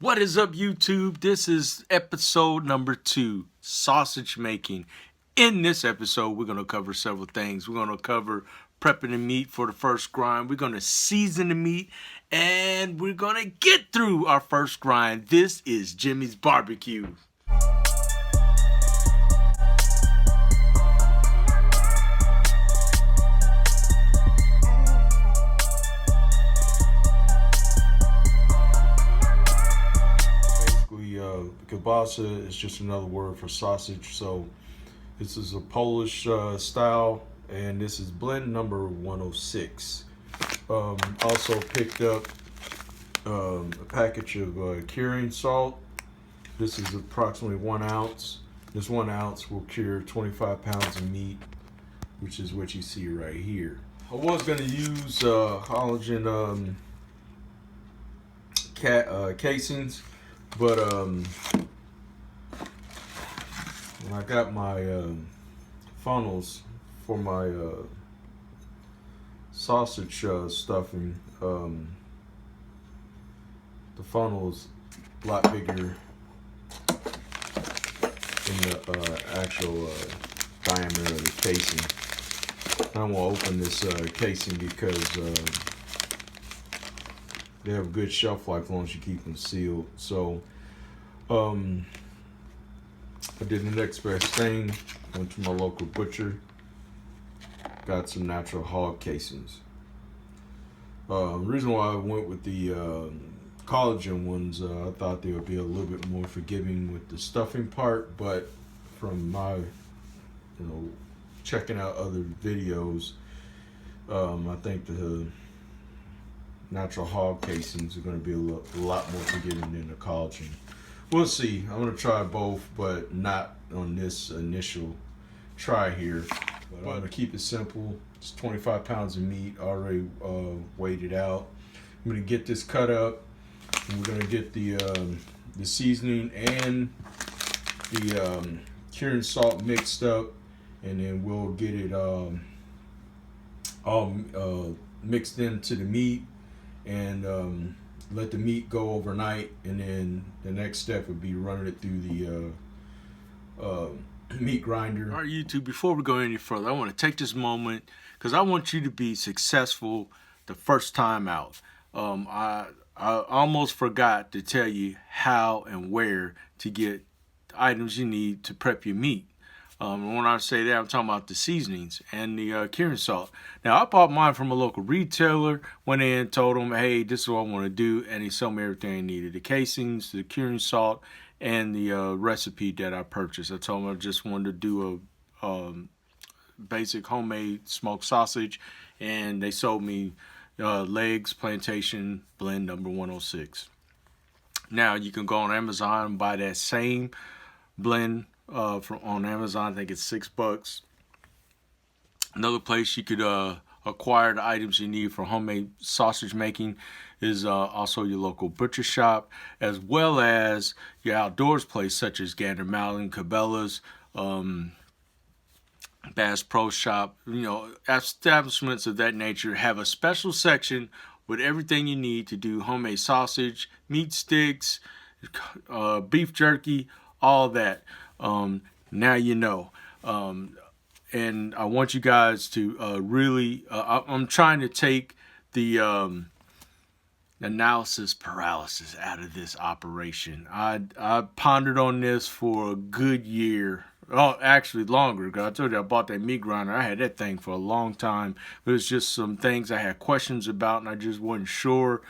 What is up, YouTube? This is episode number 2, sausage making. In this episode, we're going to cover several things. We're going to cover prepping the meat for the first grind. We're going to season the meat, and we're going to get through our first grind. This is Jimmy's Barbecue. Kielbasa is just another word for sausage. So this is a Polish style, and this is blend number 106. Also picked up a package of curing salt. This is approximately 1 ounce. This 1 ounce will cure 25 pounds of meat, which is what you see right here. I was going to use collagen casings, but when I got my funnels for my sausage stuffing, the funnel is a lot bigger than the actual diameter of the casing. I'm gonna open this casing because they have a good shelf life as long as you keep them sealed. So I did the next best thing. Went to my local butcher, got some natural hog casings. The reason why I went with the collagen ones, I thought they would be a little bit more forgiving with the stuffing part, but from my, checking out other videos, I think the natural hog casings are going to be a lot more forgiving than the collagen. We'll see. I'm going to try both, but not on this initial try here. But I'm going to keep it simple. It's 25 pounds of meat already weighed out. I'm going to get this cut up, and we're going to get the seasoning and the curing salt mixed up, and then we'll get it all mixed into the meat, and let the meat go overnight, and then the next step would be running it through the meat grinder. All right, YouTube, before we go any further, I want to take this moment because I want you to be successful the first time out. I almost forgot to tell you how and where to get the items you need to prep your meat. When I say that, I'm talking about the seasonings and the curing salt. Now, I bought mine from a local retailer, went in, told him, hey, this is what I want to do, and he sold me everything I needed. The casings, the curing salt, and the recipe that I purchased. I told him I just wanted to do a basic homemade smoked sausage, and they sold me Legs Plantation blend number 106. Now, you can go on Amazon and buy that same blend on Amazon. I think it's $6. Another place you could acquire the items you need for homemade sausage making is also your local butcher shop, as well as your outdoors place such as Gander Mountain, Cabela's, Bass Pro Shop. Establishments of that nature have a special section with everything you need to do homemade sausage, meat sticks, beef jerky, all that. Now you know. And I want you guys to really, I'm trying to take the analysis paralysis out of this operation. I pondered on this for a good year. Oh, actually longer, because I told you I bought that meat grinder. I had that thing for a long time. It was just some things I had questions about, and I just wasn't sure.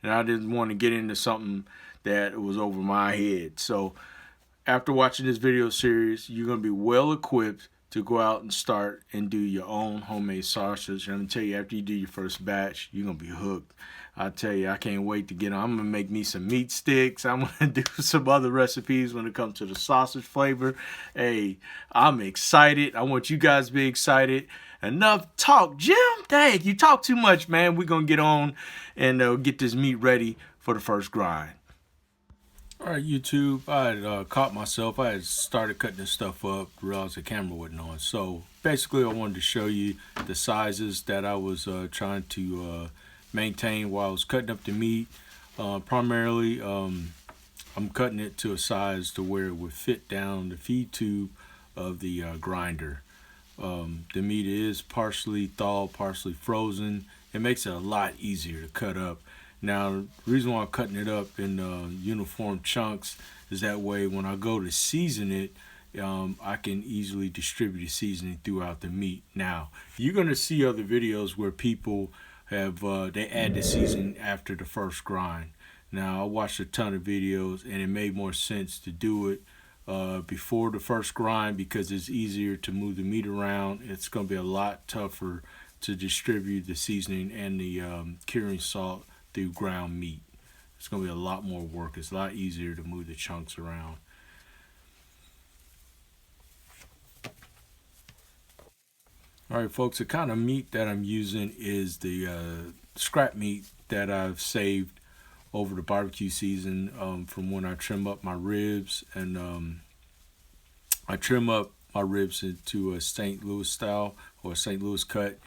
And I didn't want to get into something that was over my head. So after watching this video series, you're going to be well equipped to go out and start and do your own homemade sausage. And I'm going to tell you, after you do your first batch, you're going to be hooked. I tell you, I can't wait to get on. I'm going to make me some meat sticks. I'm going to do some other recipes when it comes to the sausage flavor. Hey, I'm excited. I want you guys to be excited. Enough talk, Jim. Dang, you talk too much, man. We're going to get on and get this meat ready for the first grind. All right, YouTube, I had caught myself. I had started cutting this stuff up, realized the camera wasn't on. So basically, I wanted to show you the sizes that I was trying to maintain while I was cutting up the meat. Primarily, I'm cutting it to a size to where it would fit down the feed tube of the grinder. The meat is partially thawed, partially frozen. It makes it a lot easier to cut up. Now, the reason why I'm cutting it up in uniform chunks is that way when I go to season it, I can easily distribute the seasoning throughout the meat. Now, you're going to see other videos where people have they add the seasoning after the first grind. Now, I watched a ton of videos, and it made more sense to do it before the first grind because it's easier to move the meat around. It's going to be a lot tougher to distribute the seasoning and the curing salt through ground meat. It's going to be a lot more work. It's a lot easier to move the chunks around. All right, folks, the kind of meat that I'm using is the scrap meat that I've saved over the barbecue season from when I trim up my ribs. And I trim up my ribs into a St. Louis style or a St. Louis cut.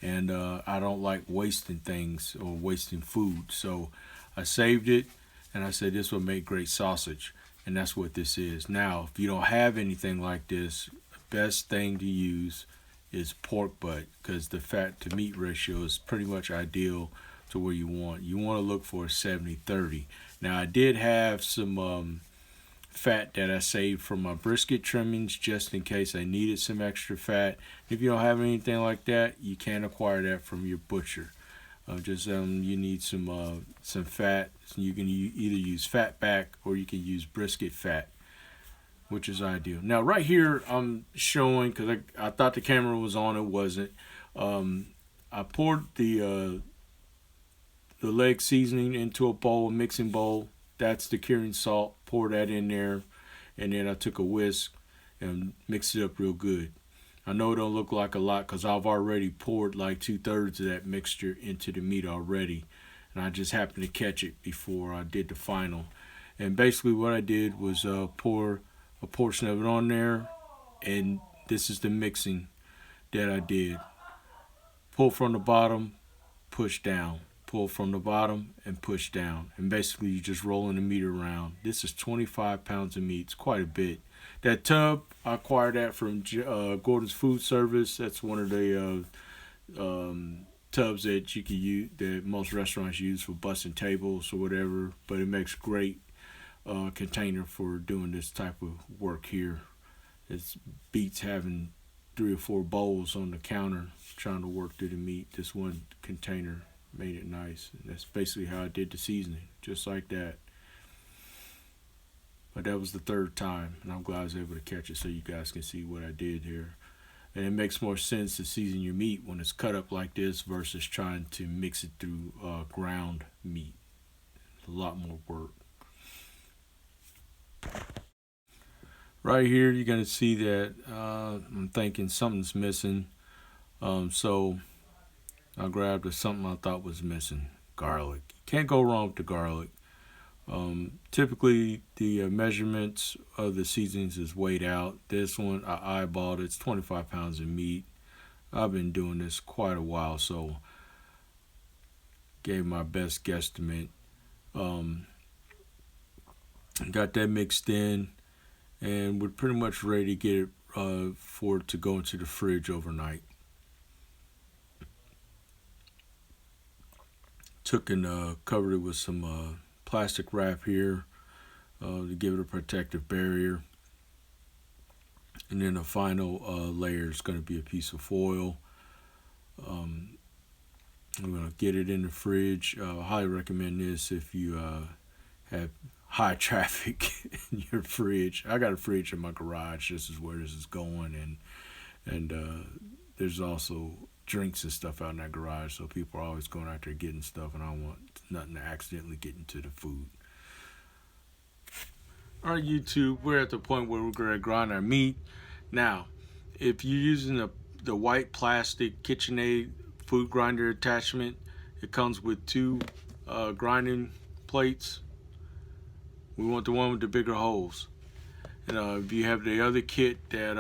And I don't like wasting things or wasting food. So I saved it and I said this will make great sausage. And that's what this is. Now, if you don't have anything like this, the best thing to use is pork butt because the fat to meat ratio is pretty much ideal to where you want. You want to look for a 70-30. Now I did have some fat that I saved from my brisket trimmings just in case I needed some extra fat. If you don't have anything like that, you can acquire that from your butcher. You need some fat. You can either use fat back or you can use brisket fat, which is ideal. Now right here I'm showing, because I thought the camera was on, it wasn't. I poured the leg seasoning into a bowl, a mixing bowl. That's the curing salt. Pour that in there, and then I took a whisk and mixed it up real good. I know it don't look like a lot because I've already poured like 2/3 of that mixture into the meat already, and I just happened to catch it before I did the final. And basically what I did was pour a portion of it on there, and this is the mixing that I did. Pull from the bottom, push down. Pull from the bottom and push down. And basically you're just rolling the meat around. This is 25 pounds of meat. It's quite a bit. That tub, I acquired that from Gordon's Food Service. That's one of the tubs that you can use, that most restaurants use for busting tables or whatever. But it makes great container for doing this type of work here. It beats having 3 or 4 bowls on the counter trying to work through the meat. This one container made it nice. And that's basically how I did the seasoning, just like that. But that was the 3rd time, and I'm glad I was able to catch it so you guys can see what I did here. And it makes more sense to season your meat when it's cut up like this versus trying to mix it through ground meat. A lot more work. Right here you're going to see that I'm thinking something's missing. So I grabbed something I thought was missing. Garlic. Can't go wrong with the garlic. Typically the measurements of the seasonings is weighed out. This one I eyeballed. It's 25 pounds of meat. I've been doing this quite a while, so gave my best guesstimate. Got that mixed in, and we're pretty much ready to get it for it to go into the fridge overnight. Took and covered it with some plastic wrap here to give it a protective barrier. And then the final layer is going to be a piece of foil. I'm going to get it in the fridge. I highly recommend this if you have high traffic in your fridge. I got a fridge in my garage. This is where this is going, and there's also drinks and stuff out in that garage, so people are always going out there getting stuff, and I don't want nothing to accidentally get into the food. All right, YouTube, we're at the point where we're going to grind our meat. Now, if you're using the white plastic KitchenAid food grinder attachment, it comes with 2 grinding plates. We want the one with the bigger holes. And if you have the other kit that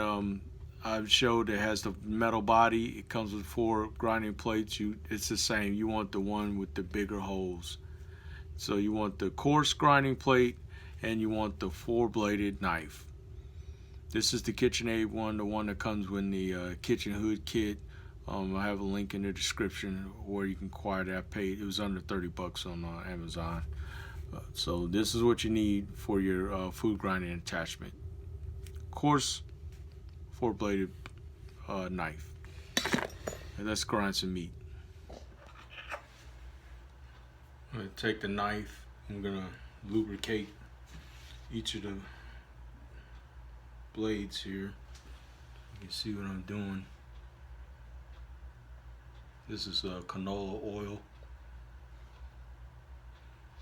I've showed that has the metal body, it comes with 4 grinding plates. It's the same. You want the one with the bigger holes. So you want the coarse grinding plate, and you want the 4-bladed knife. This is the KitchenAid one, the one that comes with the kitchen hood kit. I have a link in the description where you can acquire that. I paid, it was under 30 bucks on Amazon. So this is what you need for your food grinding attachment. Coarse 4-bladed knife. And let's grind some meat. I'm going to take the knife. I'm going to lubricate each of the blades here. You can see what I'm doing. This is canola oil.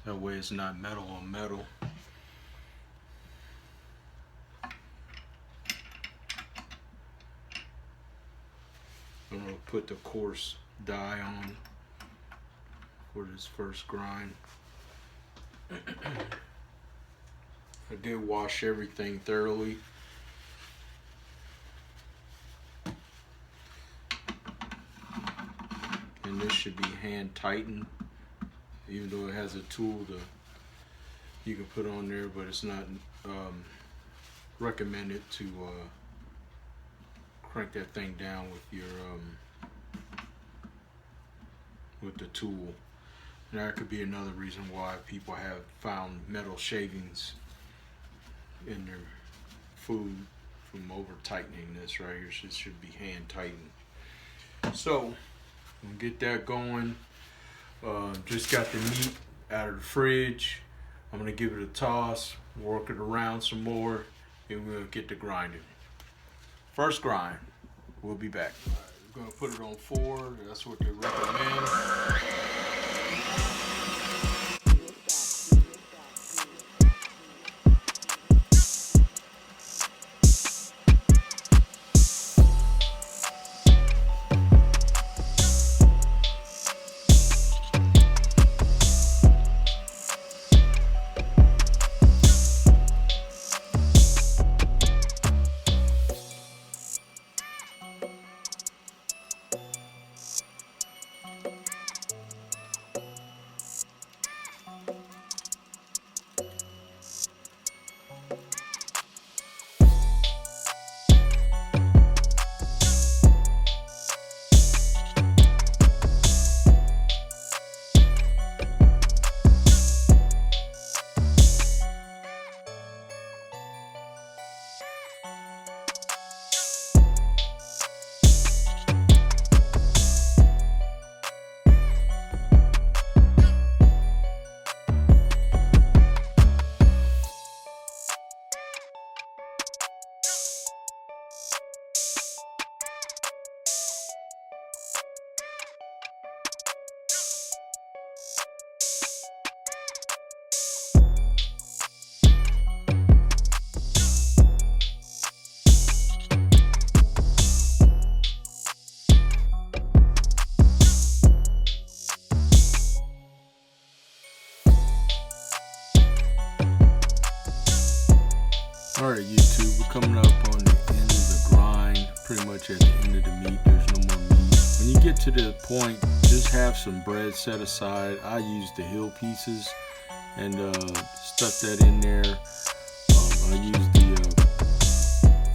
That way it's not metal on metal. I'm going to put the coarse dye on for this first grind. I did wash everything thoroughly. And this should be hand tightened, even though it has a tool you can put on there, but it's not recommended to crank that thing down with your with the tool. And that could be another reason why people have found metal shavings in their food from over tightening this right here. It should be hand tightened. So we'll get that going. Just got the meat out of the fridge. I'm gonna give it a toss, work it around some more, and we'll get to grinding. First grind, we'll be back. Right, we're gonna put it on 4, that's what they recommend. Alright YouTube, we're coming up on the end of the grind, pretty much at the end of the meat. There's no more meat. When you get to the point, just have some bread set aside. I use the hill pieces and stuck that in there. I use the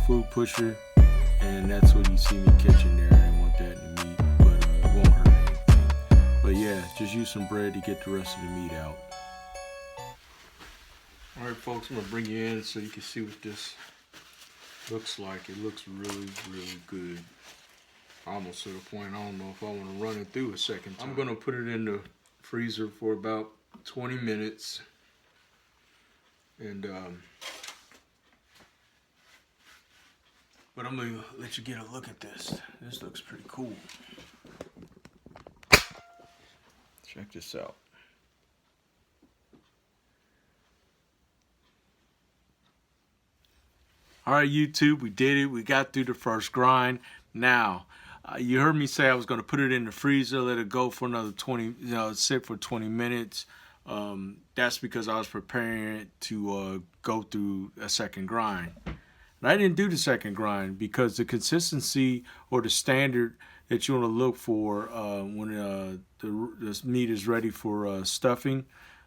food pusher, and that's what you see me catching there. I didn't want that in the meat, but it won't hurt anything. But yeah, just use some bread to get the rest of the meat out. Alright folks, I'm going to bring you in so you can see what this looks like. It looks really, really good. Almost to the point I don't know if I want to run it through a second time. I'm going to put it in the freezer for about 20 minutes. And but I'm going to let you get a look at this. This looks pretty cool. Check this out. Alright YouTube, we did it. We got through the first grind. Now, you heard me say I was going to put it in the freezer, let it go for another 20, sit for 20 minutes. That's because I was preparing it to go through a second grind. And I didn't do the second grind because the consistency or the standard that you want to look for when this meat is ready for stuffing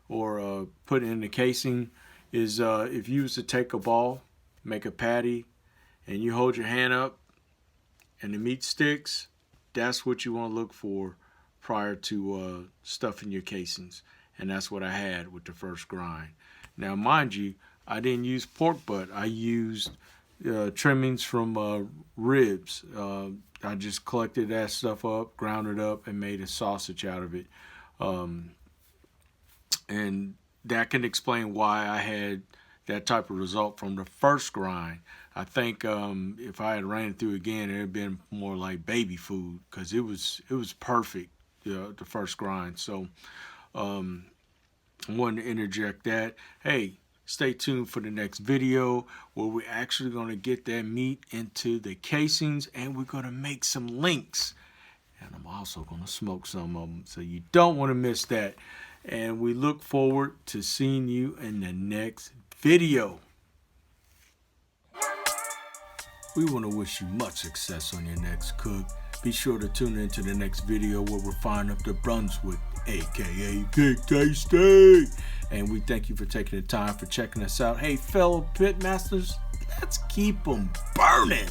or put in the casing is if you was to take a ball, make a patty, and you hold your hand up and the meat sticks, that's what you want to look for prior to stuffing your casings. And that's what I had with the first grind. Now, mind you, I didn't use pork butt. I used trimmings from ribs. I just collected that stuff up, ground it up, and made a sausage out of it. And that can explain why I had that type of result from the first grind. I think if I had ran it through again, it would have been more like baby food, because it was perfect, the first grind. So I wanted to interject that. Hey, stay tuned for the next video where we're actually going to get that meat into the casings, and we're going to make some links. And I'm also going to smoke some of them, so you don't want to miss that. And we look forward to seeing you in the next video. We want to wish you much success on your next cook. Be sure to tune into the next video where we're firing up the Brunswick, aka Big Tasty. And we thank you for taking the time for checking us out. Hey, fellow pitmasters, let's keep them burning.